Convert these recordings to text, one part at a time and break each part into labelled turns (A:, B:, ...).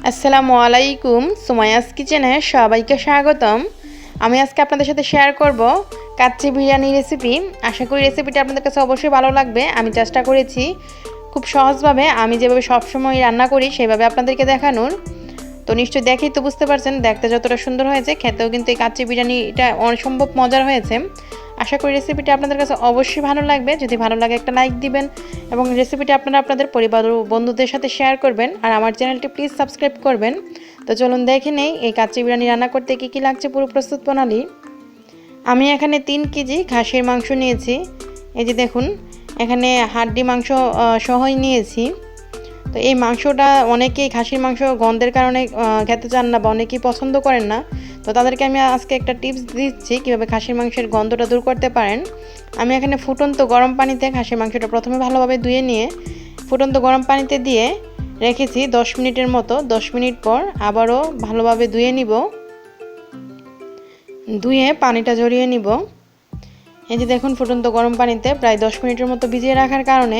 A: আসসালামু আলাইকুম, সুমাইয়াস কিচেনে সবাইকে স্বাগতম। আমি আজকে আপনাদের সাথে শেয়ার করব কাচ্চি বিরিয়ানি রেসিপি। আশা করি রেসিপিটা আপনাদের কাছে অবশ্যই ভালো লাগবে। আমি চেষ্টা করেছি খুব সহজভাবে আমি যেভাবে সবসময় রান্না করি সেভাবে আপনাদেরকে দেখানোর। তো নিশ্চয়ই দেখেই তো বুঝতে পারছেন দেখতে যতটা সুন্দর হয়েছে, খেতেও কিন্তু এই কাচ্চি বিরিয়ানিটা অসম্ভব মজার হয়েছে। আশা করি রেসিপিটা আপনাদের কাছে অবশ্যই ভালো লাগবে। যদি ভালো লাগে একটা লাইক দিবেন এবং রেসিপিটা আপনারা আপনাদের পরিবার ও বন্ধুদের সাথে শেয়ার করবেন। আর আমার চ্যানেলটি প্লিজ সাবস্ক্রাইব করবেন। তো চলুন দেখে নেই এই কাচ্চি বিরিয়ানি রান্না করতে কী কী লাগছে পুরো প্রস্তুত প্রণালী। আমি এখানে 3 কেজি খাসির মাংস নিয়েছি। এই যে দেখুন, এখানে হাড্ডি মাংস সহই নিয়েছি। তো এই মাংসটা অনেকেই খাসির মাংস গন্ধের কারণে খেতে চান না বা অনেকেই পছন্দ করেন না। তো তাদেরকে আমি আজকে একটা টিপস দিচ্ছি কীভাবে খাসির মাংসের গন্ধটা দূর করতে পারেন। আমি এখানে ফুটন্ত গরম পানিতে খাসির মাংসটা প্রথমে ভালোভাবে ধুয়ে নিয়ে ফুটন্ত গরম পানিতে দিয়ে রেখেছি 10 মিনিটের মতো। 10 মিনিট পর আবারও ভালোভাবে ধুয়ে নিব, ধুয়ে পানিটা ঝরিয়ে নিব। এই যে দেখুন, ফুটন্ত গরম পানিতে প্রায় 10 মিনিটের মতো ভিজিয়ে রাখার কারণে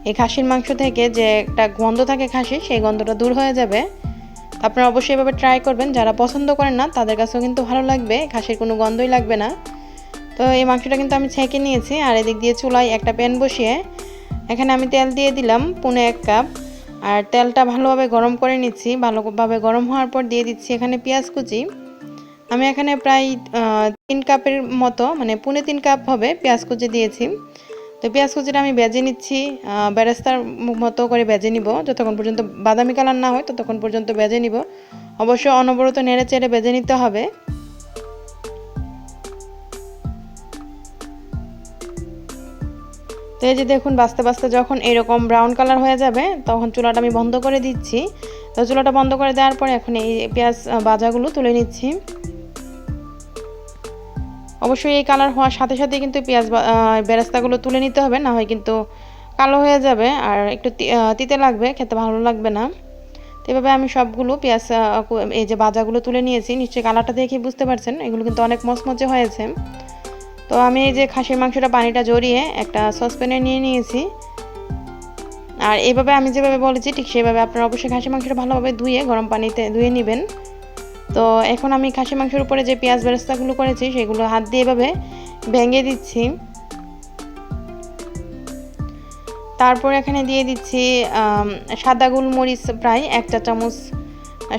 A: এই খাসির মাংস থেকে যে একটা গন্ধ থাকে খাসির, সেই গন্ধটা দূর হয়ে যাবে। আপনারা অবশ্যই এভাবে ট্রাই করবেন। যারা পছন্দ করেন না তাদের কাছেও কিন্তু ভালো লাগবে, খাসির কোনো গন্ধই লাগবে না। তো এই মাংসটা কিন্তু আমি ছেঁকে নিয়েছি। আর এদিক দিয়ে চুলায় একটা প্যান বসিয়ে এখানে আমি তেল দিয়ে দিলাম 1.5 কাপ। আর তেলটা ভালোভাবে গরম করে নিচ্ছি। ভালোভাবে গরম হওয়ার পর দিয়ে দিচ্ছি এখানে পেঁয়াজ কুচি। আমি এখানে প্রায় 3 কাপের মতো, মানে 3.5 কাপ হবে পেঁয়াজ কুচি দিয়েছি। তো পেঁয়াজ কুচিটা আমি ভেজে নিচ্ছি, বেরেস্তার মতো করে ভেজে নিব। যতক্ষণ পর্যন্ত বাদামি কালার না হয় ততক্ষণ পর্যন্ত ভেজে নিব। অবশ্যই অনবরত নেড়ে চেড়ে ভেজে নিতে হবে। তো এই যে দেখুন, বাস্তে বাস্তে যখন এরকম ব্রাউন কালার হয়ে যাবে তখন চুলাটা আমি বন্ধ করে দিচ্ছি। তো চুলাটা বন্ধ করে দেওয়ার পরে এখন এই পেঁয়াজ ভাজাগুলো তুলে নিচ্ছি। অবশ্যই এই কালার হওয়ার সাথে সাথে কিন্তু পেঁয়াজ বেরেস্তাগুলো তুলে নিতে হবে, না হয় কিন্তু কালো হয়ে যাবে আর একটু তিতে লাগবে, খেতে ভালো লাগবে না। তো এভাবে আমি সবগুলো পেঁয়াজ এই যে ভাজাগুলো তুলে নিয়েছি। নিশ্চয়ই কালারটা দেখে বুঝতে পারছেন এগুলো কিন্তু অনেক মচমচে হয়েছে। তো আমি এই যে খাসির মাংসটা পানিটা ঝরিয়ে একটা সসপ্যানে নিয়ে নিয়েছি। আর এইভাবে আমি যেভাবে বলেছি ঠিক সেভাবে আপনারা অবশ্যই খাসির মাংসটা ভালোভাবে ধুয়ে গরম পানিতে ধুয়ে নেবেন। তো এখন আমি খাসির মাংসের উপরে যে পেঁয়াজ বেরেস্তাগুলো করেছি সেগুলো হাত দিয়ে এভাবে ভেঙে দিচ্ছি। তারপর এখানে দিয়ে দিচ্ছি সাদা গোলমরিচ প্রায় 1 চা চামচ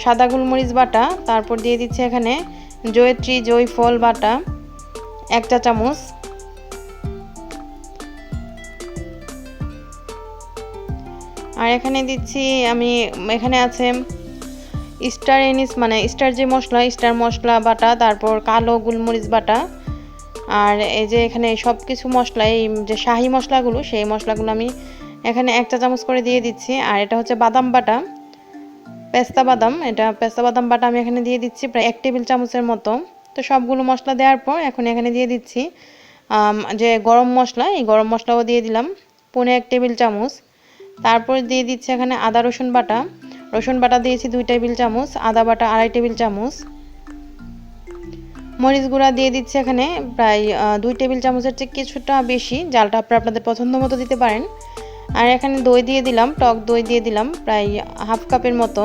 A: সাদা গোলমরিচ বাটা। তারপর দিয়ে দিচ্ছি এখানে জয়িত্রী জয়ফল বাটা 1 চা চামচ। আর এখানে দিচ্ছি আমি, এখানে আছে স্টার এনিস, মানে স্টার যে মশলা, স্টার মশলা বাটা, তারপর কালো গোলমরিচ বাটা। আর এই যে এখানে সব কিছু মশলা, এই যে শাহি মশলাগুলো, সেই মশলাগুলো আমি এখানে 1 চা চামচ করে দিয়ে দিচ্ছি। আর এটা হচ্ছে বাদাম বাটা, পেস্তা বাদাম, এটা পেস্তা বাদাম বাটা আমি এখানে দিয়ে দিচ্ছি প্রায় 1 টেবিল চামচের মতো। তো সবগুলো মশলা দেওয়ার পর এখন এখানে দিয়ে দিচ্ছি যে গরম মশলা, এই গরম মশলাও দিয়ে দিলাম 1 টেবিল চামচ। তারপর দিয়ে দিচ্ছি এখানে আদা রসুন বাটা। রসুন বাটা দিয়েছি 2 টেবিল চামচ, আদা বাটা 2.5 টেবিল চামচ। মরিচ গুঁড়া দিয়ে দিচ্ছি এখানে প্রায় 2 টেবিল চামচের চেয়ে কিছুটা বেশি, জালটা আপনাদের পছন্দ মতো দিতে পারেন। আর এখানে দই দিয়ে দিলাম, টক দই দিয়ে দিলাম প্রায় হাফ কাপের মতো।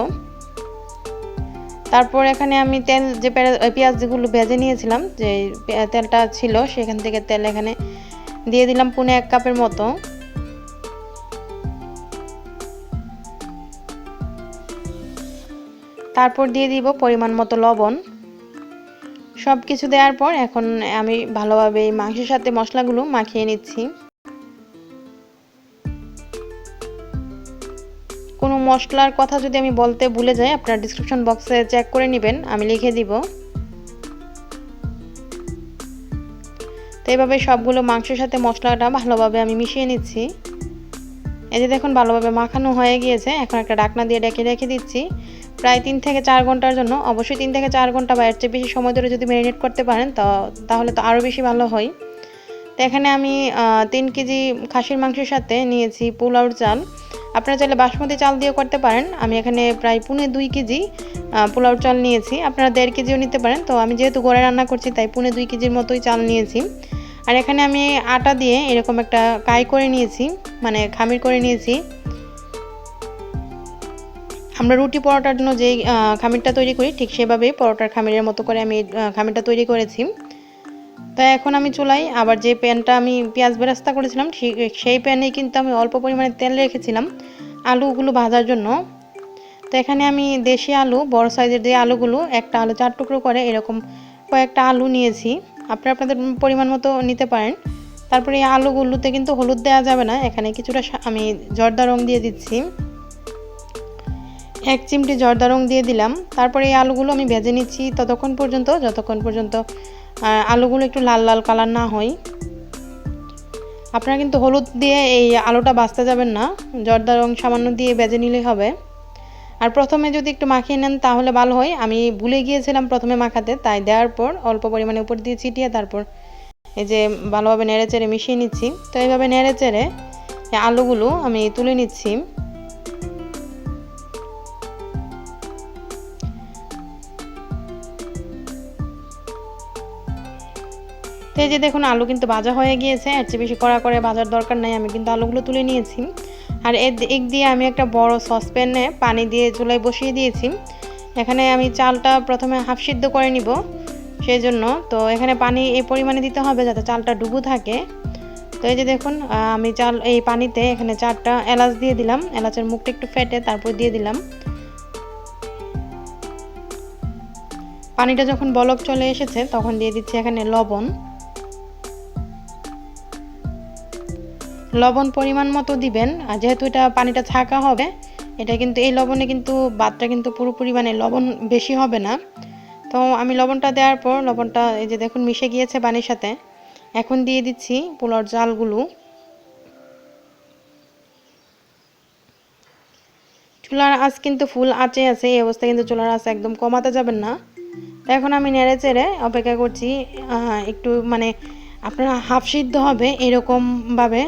A: তারপর এখানে আমি তেল যে পেঁয়াজগুলো ভেজে নিয়েছিলাম, যে তেলটা ছিল সেখান থেকে তেল এখানে দিয়ে দিলাম 1 কাপের মতো। তারপর দিয়ে দিব পরিমাণ মতো লবণ। সব কিছু দেওয়ার পর এখন আমি ভালোভাবে মাংসের সাথে মশলাগুলো মাখিয়ে নিচ্ছি। কোনো মশলার কথা যদি আমি বলতে ভুলে যাই আপনারা ডিসক্রিপশন বক্সে চেক করে নেবেন, আমি লিখে দিব। তো এইভাবে সবগুলো মাংসের সাথে মশলাটা ভালোভাবে আমি মিশিয়ে নিচ্ছি। এই যে দেখুন ভালোভাবে মাখানো হয়ে গিয়েছে। এখন একটা ঢাকনা দিয়ে ঢেকে রেখে দিচ্ছি প্রায় 3 থেকে 4 ঘন্টার জন্য। অবশ্যই 3 থেকে 4 ঘন্টা বা এর চেয়ে বেশি সময় ধরে যদি ম্যারিনেট করতে পারেন তাহলে তো আরও বেশি ভালো হয়। তো এখানে আমি 3 কেজি খাসির মাংসের সাথে নিয়েছি পোলাওর চাল। আপনারা চাইলে বাসমতি চাল দিয়ে করতে পারেন। আমি এখানে প্রায় 2.5 কেজি পোলাওর চাল নিয়েছি। আপনারা 1.5 কেজিও নিতে পারেন। তো আমি যেহেতু ঘরে রান্না করছি তাই 2.5 কেজির মতোই চাল নিয়েছি। আর এখানে আমি আটা দিয়ে এরকম একটা কাই করে নিয়েছি, মানে খামির করে নিয়েছি। আমরা রুটি পরোটার জন্য যে খামিরটা তৈরি করি ঠিক সেভাবেই পরোটার খামিরের মতো করে আমি খামিরটা তৈরি করেছি। তো এখন আমি চুলায় আবার যে প্যানটা আমি পেঁয়াজ বেরেস্তা করেছিলাম সেই প্যানে কিন্তু আমি অল্প পরিমাণে তেল রেখেছিলাম আলুগুলো ভাজার জন্য। তো এখানে আমি দেশি আলু বড় সাইজের যে আলুগুলো, একটা আলু 4 টুকরো করে এরকম কয়েকটা আলু নিয়েছি। আপনারা আপনাদের পরিমাণ মতো নিতে পারেন। তারপরে এই আলুগুলোতে কিন্তু হলুদ দেওয়া যাবে না, এখানে কিছুটা আমি জর্দা রং দিয়ে দিচ্ছি। 1 চিমটি জর্দা রং দিয়ে দিলাম। তারপরে এই আলুগুলো আমি ভেজে নিচ্ছি যতক্ষণ পর্যন্ত আলুগুলো একটু লাল লাল কালার না হয়। আপনারা কিন্তু হলুদ দিয়ে এই আলুটা ভাজতে যাবেন না, জর্দা রং সামান্য দিয়ে ভেজে নিলেই হবে। আর প্রথমে যদি একটু মাখিয়ে নেন তাহলে ভালো হয়। আমি ভুলে গিয়েছিলাম প্রথমে মাখাতে, তাই দেওয়ার পর অল্প পরিমাণে উপর দিয়ে ছিটিয়ে তারপর এই যে ভালোভাবে নেড়ে চেড়ে মিশিয়ে নিচ্ছি। তো এইভাবে নেড়ে চেড়ে আলুগুলো আমি তুলে নিচ্ছি। তো এই যে দেখুন আলু কিন্তু ভাজা হয়ে গিয়েছে, এর চেয়ে বেশি কড়া করে ভাজার দরকার নাই। আমি কিন্তু আলুগুলো তুলে নিয়েছি। আর এদিক দিয়ে আমি একটা বড় সসপ্যানে পানি দিয়ে চুলায় বসিয়ে দিয়েছি। এখানে আমি চালটা প্রথমে হাফ সিদ্ধ করে নিব সেই জন্য। তো এখানে পানি এই পরিমাণে দিতে হবে যাতে চালটা ডুবো থাকে। তো এই যে দেখুন আমি এই পানিতে এখানে 4টা এলাচ দিয়ে দিলাম। এলাচের মুখটা একটু ফেটে তারপর দিয়ে দিলাম। পানিটা যখন বলক চলে এসেছে তখন দিয়ে দিচ্ছি এখানে লবণ পরিমাণ মতো দিবেন। আর যেহেতু এটা পানিটা ছাঁকা হবে, এটা কিন্তু এই লবণে কিন্তু ভাতটা কিন্তু পুরোপুরি মানে লবণ বেশি হবে না। তো আমি লবণটা দেওয়ার পর লবণটা এই যে দেখুন মিশে গিয়েছে পানির সাথে। এখন দিয়ে দিচ্ছি পোলাওর চালগুলো। চুলার আঁচ কিন্তু ফুল আঁচে আছে, এই অবস্থায় কিন্তু চুলার আঁচ একদম কমাতে যাবেন না। তো এখন আমি নেড়ে চেড়ে অপেক্ষা করছি একটু মানে আপনারা হাফ সিদ্ধ হবে এরকমভাবে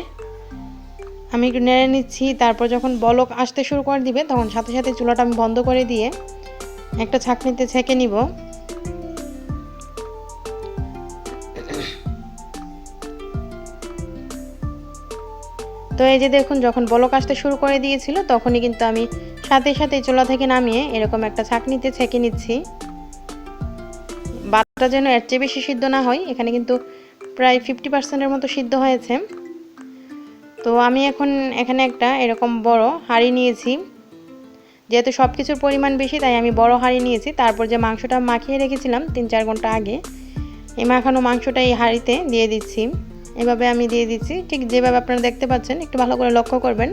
A: আমি একটু নেড়ে নিচ্ছি। তারপর যখন বলক আসতে শুরু করে দিবে তখন সাথে সাথে চুলাটা আমি বন্ধ করে দিয়ে একটা ছাঁকনিতে ছেঁকে নিব। তো এই যে দেখুন যখন বলক আসতে শুরু করে দিয়েছিল তখনই কিন্তু আমি সাথে চুলা থেকে নামিয়ে এরকম একটা ছাঁকনিতে ছেঁকে নিচ্ছি। ভাতটা যেন এর চেয়ে বেশি সিদ্ধ না হয়, এখানে কিন্তু প্রায় 50%-এর মতো সিদ্ধ হয়েছে। তো আমি এখন এখানে একটা এরকম বড় হাঁড়ি নিয়েছি, যেহেতু সব কিছুর পরিমাণ বেশি তাই আমি বড় হাঁড়ি নিয়েছি। তারপর যে মাংসটা মাখিয়ে রেখেছিলাম 3-4 ঘন্টা আগে, এই মাখানো মাংসটা এই হাঁড়িতে দিয়ে দিচ্ছি। এভাবে আমি দিয়ে দিচ্ছি, ঠিক যেভাবে আপনারা দেখতে পাচ্ছেন, একটু ভালো করে লক্ষ্য করবেন।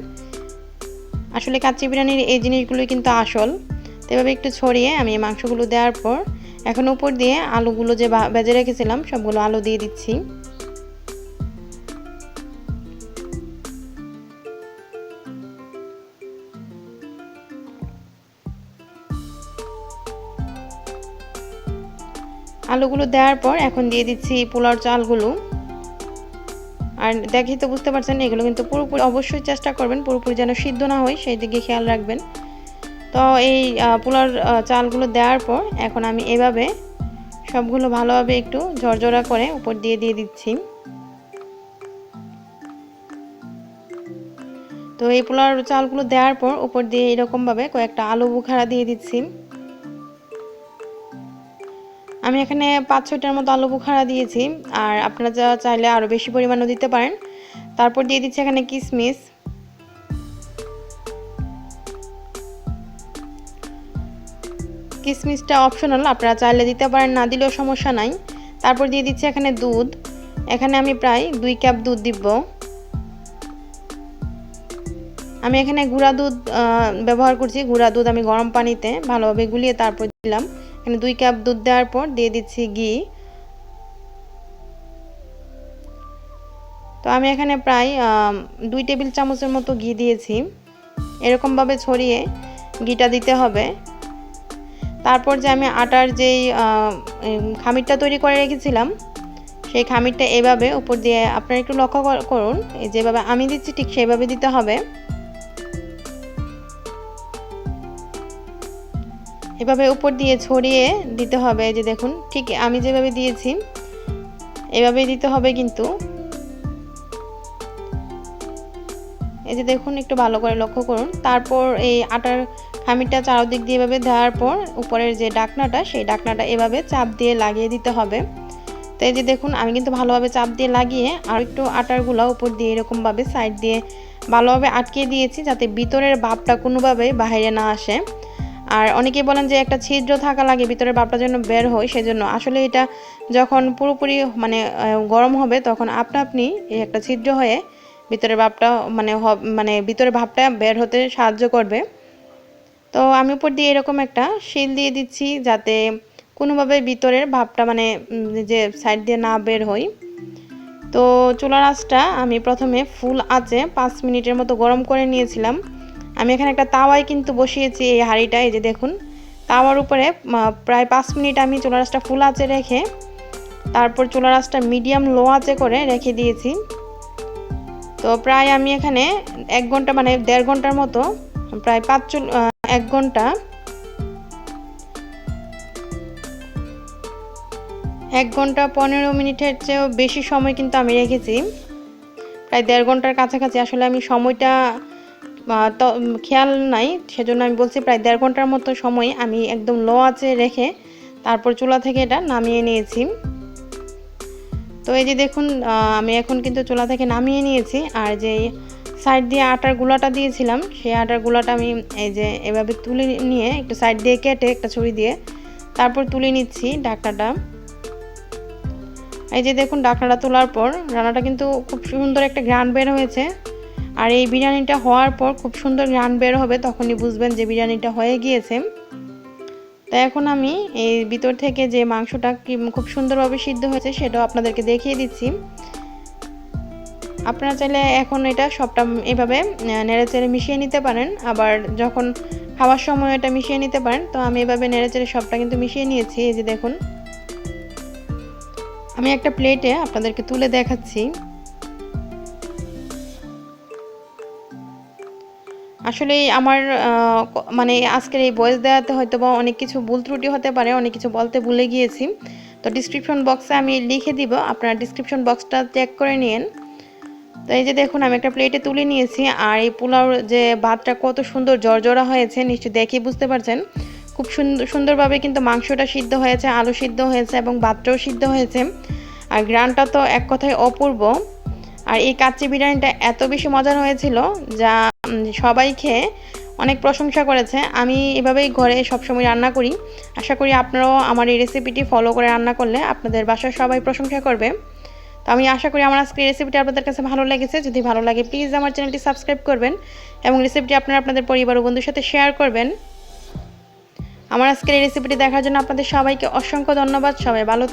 A: আসলে কাচ্চি বিরিয়ানির এই জিনিসগুলোই কিন্তু আসল। তো এভাবে একটু ছড়িয়ে আমি মাংসগুলো দেওয়ার পর এখন উপর দিয়ে আলুগুলো যে ভেজে রেখেছিলাম সবগুলো আলু দিয়ে দিচ্ছি। আলুগুলো দেওয়ার পর এখন দিয়ে দিচ্ছি পোলাওর চালগুলো। আর দেখেই তো বুঝতে পারছেন এগুলো কিন্তু পুরোপুরি অবশ্যই চেষ্টা করবেন পুরোপুরি যেন সিদ্ধ না হয় সেই দিকে খেয়াল রাখবেন। তো এই পোলাওর চালগুলো দেওয়ার পর এখন আমি এভাবে সবগুলো ভালোভাবে একটু ঝরঝরা করে উপর দিয়ে দিচ্ছি। তো এই পোলাওর চালগুলো দেওয়ার পর উপর দিয়ে এরকমভাবে কয়েকটা আলু বুখারা দিয়ে দিচ্ছি। আমি এখানে 5-6টার মতো আলু বুখারা দিয়েছি, আর আপনারা যা চাইলে আরও বেশি পরিমাণও দিতে পারেন। তারপর দিয়ে দিচ্ছি এখানে কিশমিশ। কিশমিশটা অপশনাল, আপনারা চাইলে দিতে পারেন, না দিলেও সমস্যা নাই। তারপর দিয়ে দিচ্ছি এখানে দুধ। এখানে আমি প্রায় 2 কাপ দুধ দিব। আমি এখানে গুঁড়া দুধ ব্যবহার করছি। গুঁড়া দুধ আমি গরম পানিতে ভালোভাবে গুলিয়ে তারপর দিলাম। এখানে 2 কাপ দুধ দেওয়ার পর দিয়ে দিচ্ছি ঘি। তো আমি এখানে প্রায় 2 টেবিল চামচের মতো ঘি দিয়েছি। এরকমভাবে ছড়িয়ে ঘিটা দিতে হবে। তারপর যে আমি আটার যেই খামিরটা তৈরি করে রেখেছিলাম সেই খামিরটা এভাবে উপর দিয়ে আপনারা একটু লক্ষ্য করুন, এই যেভাবে আমি দিচ্ছি ঠিক সেইভাবে দিতে হবে। এভাবে উপর দিয়ে ছড়িয়ে দিতে হবে। যে দেখুন ঠিক আমি যেভাবে দিয়েছি এভাবেই দিতে হবে কিন্তু। এই যে দেখুন একটু ভালো করে লক্ষ্য করুন। তারপর এই আটার হামিটা চারদিক দিয়ে এভাবে দেওয়ার পর উপরের যে ঢাকনাটা সেই ঢাকনাটা এভাবে চাপ দিয়ে লাগিয়ে দিতে হবে। তো এই যে দেখুন আমি কিন্তু ভালোভাবে চাপ দিয়ে লাগিয়ে আর একটু আটার গুলা উপর দিয়ে এরকমভাবে সাইড দিয়ে ভালোভাবে আটকে দিয়েছি, যাতে ভিতরের ভাপটা কোনোভাবে বাইরে না আসে। আর অনেকেই বলেন যে একটা ছিদ্র থাকা লাগে ভিতরের ভাপটা যেন বের হয়, সেজন্য আসলে এটা যখন পুরোপুরি মানে গরম হবে তখন আপনি এই একটা ছিদ্র হয়ে ভিতরের ভাপটা মানে ভিতরের ভাপটা বের হতে সাহায্য করবে। তো আমি উপর দিয়ে এরকম একটা শিল দিয়ে দিচ্ছি, যাতে কোনোভাবে ভিতরের ভাপটা মানে যে সাইড দিয়ে না বের হয়। তো চুলার আঁচটা আমি প্রথমে ফুল আঁচে 5 মিনিটের মতো গরম করে নিয়েছিলাম। আমি এখানে একটা তাওয়ায় কিন্তু বসিয়েছি এই হাঁড়িটা। এই যে দেখুন তাওয়ার উপরে প্রায় 5 মিনিট আমি চুলার আঁচটা ফুল আঁচে রেখে তারপর চুলার আঁচটা মিডিয়াম লো আঁচে করে রেখে দিয়েছি। তো প্রায় আমি এখানে 1 ঘন্টা মানে 1.5 ঘন্টার মতো, প্রায় 1 ঘন্টা 1 ঘন্টা 15 মিনিটের চেয়েও বেশি সময় কিন্তু আমি রেখেছি, প্রায় 1.5 ঘন্টার কাছাকাছি। আসলে আমি সময়টা তো খেয়াল নাই, সেজন্য আমি বলছি প্রায় 1.5 ঘন্টার মতো সময় আমি একদম লো আঁচে রেখে তারপর চুলা থেকে এটা নামিয়ে নিয়েছি। তো এই যে দেখুন আমি এখন কিন্তু চুলা থেকে নামিয়ে নিয়েছি। আর যে সাইড দিয়ে আটার গুঁড়াটা দিয়েছিলাম সেই আটার গুঁড়াটা আমি এই যে এভাবে তুলে নিয়ে একটু সাইড দিয়ে কেটে একটা ছুরি দিয়ে তারপর তুলে নিচ্ছি ঢাকনাটা। এই যে দেখুন ঢাকনাটা তোলার পর রান্নাটা কিন্তু খুব সুন্দর একটা ঘ্রাণ বের হয়েছে। আর এই বিরিয়ানিটা হওয়ার পর খুব সুন্দর ঘ্রাণ বের হবে, তখনই বুঝবেন যে বিরিয়ানিটা হয়ে গিয়েছে। তাই এখন আমি এই ভিতর থেকে যে মাংসটা খুব সুন্দরভাবে সিদ্ধ হয়েছে সেটাও আপনাদেরকে দেখিয়ে দিচ্ছি। আপনারা চাইলে এখন এটা সবটা এভাবে নেড়েচেড়ে মিশিয়ে নিতে পারেন, আবার যখন খাওয়ার সময় এটা মিশিয়ে নিতে পারেন। তো আমি এভাবে নেড়েচেড়ে সবটা কিন্তু মিশিয়ে নিয়েছি। এই যে দেখুন আমি একটা প্লেটে আপনাদেরকে তুলে দেখাচ্ছি। আসলে আমার মানে আজকের এই ভয়েস দেওয়াতে হয়তো বা অনেক কিছু ভুল ত্রুটি হতে পারে, অনেক কিছু বলতে ভুলে গিয়েছি। তো ডিসক্রিপশন বক্সে আমি লিখে দিব, আপনারা ডিসক্রিপশন বক্সটা চেক করে নিন। তো এই যে দেখুন আমি একটা প্লেটে তুলে নিয়েছি। আর এই পোলাওর যে ভাতটা কত সুন্দর জর্জরা হয়েছে নিশ্চয়ই দেখেই বুঝতে পারছেন। খুব সুন্দরভাবে কিন্তু মাংসটা সিদ্ধ হয়েছে, আলু সিদ্ধ হয়েছে এবং ভাতটাও সিদ্ধ হয়েছে। আর ঘ্রাণটা তো এক কথায় অপূর্ব। আর এই কাচ্চি বিরিয়ানিটা এত বেশি মজার হয়েছিল যা সবাই খেয়ে অনেক প্রশংসা করেছে। আমি এভাবেই ঘরে সবসময় রান্না করি। আশা করি আপনারাও আমার এই রেসিপিটি ফলো করে রান্না করলে আপনাদের বাসার সবাই প্রশংসা করবে। তো আমি আশা করি আমার আজকের রেসিপিটি আপনাদের কাছে ভালো লেগেছে। যদি ভালো লাগে প্লিজ আমার চ্যানেলটি সাবস্ক্রাইব করবেন এবং রেসিপিটি আপনারা আপনাদের পরিবার ও বন্ধুর সাথে শেয়ার করবেন। আমার আজকের এই রেসিপিটি দেখার জন্য আপনাদের সবাইকে অসংখ্য ধন্যবাদ। সবাই ভালো